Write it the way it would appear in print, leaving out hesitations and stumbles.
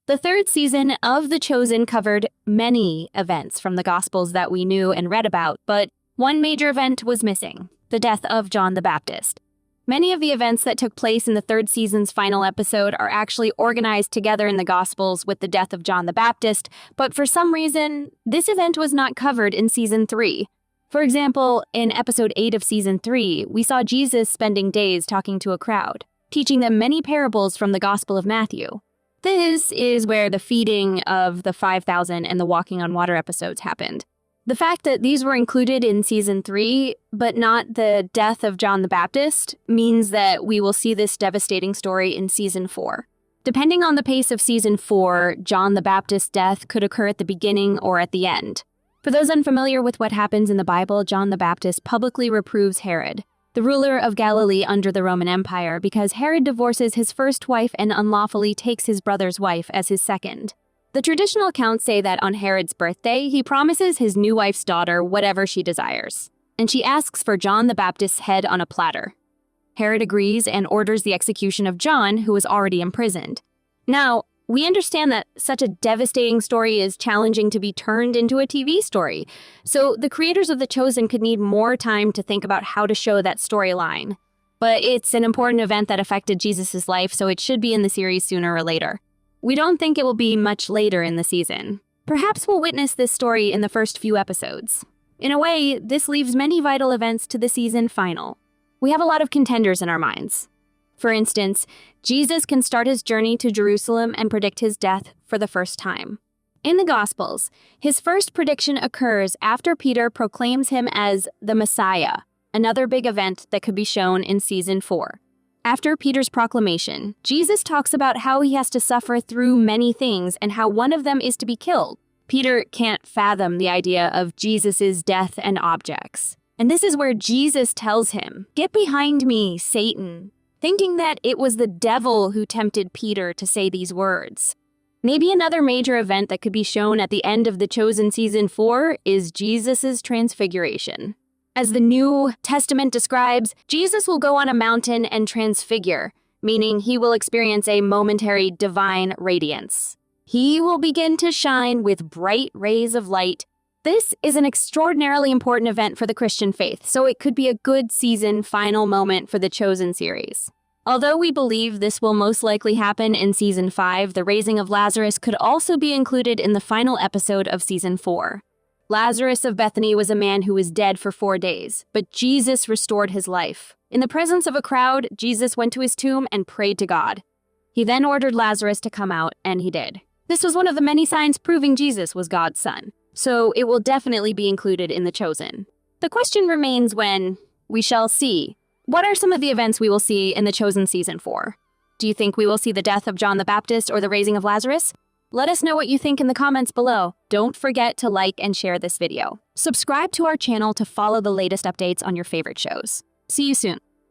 The third season of The Chosen covered many events from the Gospels that we knew and read about, but one major event was missing: the death of John the Baptist. Many of the events that took place in the third season's final episode are actually organized together in the Gospels with the death of John the Baptist, but for some reason, this event was not covered in Season 3. For example, in Episode 8 of Season 3, we saw Jesus spending days talking to a crowd, teaching them many parables from the Gospel of Matthew. This is where the feeding of the 5,000 and the walking on water episodes happened. The fact that these were included in Season 3, but not the death of John the Baptist, means that we will see this devastating story in Season 4. Depending on the pace of Season 4, John the Baptist's death could occur at the beginning or at the end. For those unfamiliar with what happens in the Bible, John the Baptist publicly reproves Herod, the ruler of Galilee under the Roman Empire, because Herod divorces his first wife and unlawfully takes his brother's wife as his second. The traditional accounts say that on Herod's birthday, he promises his new wife's daughter whatever she desires, and she asks for John the Baptist's head on a platter. Herod agrees and orders the execution of John, who was already imprisoned. Now, we understand that such a devastating story is challenging to be turned into a TV story, so the creators of The Chosen could need more time to think about how to show that storyline. But it's an important event that affected Jesus' life, so it should be in the series sooner or later. We don't think it will be much later in the season. Perhaps we'll witness this story in the first few episodes. In a way, this leaves many vital events to the season final. We have a lot of contenders in our minds. For instance, Jesus can start his journey to Jerusalem and predict his death for the first time. In the Gospels, his first prediction occurs after Peter proclaims him as the Messiah, another big event that could be shown in Season 4. After Peter's proclamation, Jesus talks about how he has to suffer through many things and how one of them is to be killed. Peter can't fathom the idea of Jesus' death and objects. And this is where Jesus tells him, "Get behind me, Satan," thinking that it was the devil who tempted Peter to say these words. Maybe another major event that could be shown at the end of The Chosen Season 4 is Jesus' transfiguration. As the New Testament describes, Jesus will go on a mountain and transfigure, meaning he will experience a momentary divine radiance. He will begin to shine with bright rays of light. This is an extraordinarily important event for the Christian faith, so it could be a good season final moment for the Chosen series. Although we believe this will most likely happen in Season 5, the raising of Lazarus could also be included in the final episode of Season 4. Lazarus of Bethany was a man who was dead for 4 days, but Jesus restored his life. In the presence of a crowd, Jesus went to his tomb and prayed to God. He then ordered Lazarus to come out, and he did. This was one of the many signs proving Jesus was God's son, so it will definitely be included in The Chosen. The question remains when we shall see. What are some of the events we will see in The Chosen Season 4? Do you think we will see the death of John the Baptist or the raising of Lazarus? Let us know what you think in the comments below. Don't forget to like and share this video. Subscribe to our channel to follow the latest updates on your favorite shows. See you soon.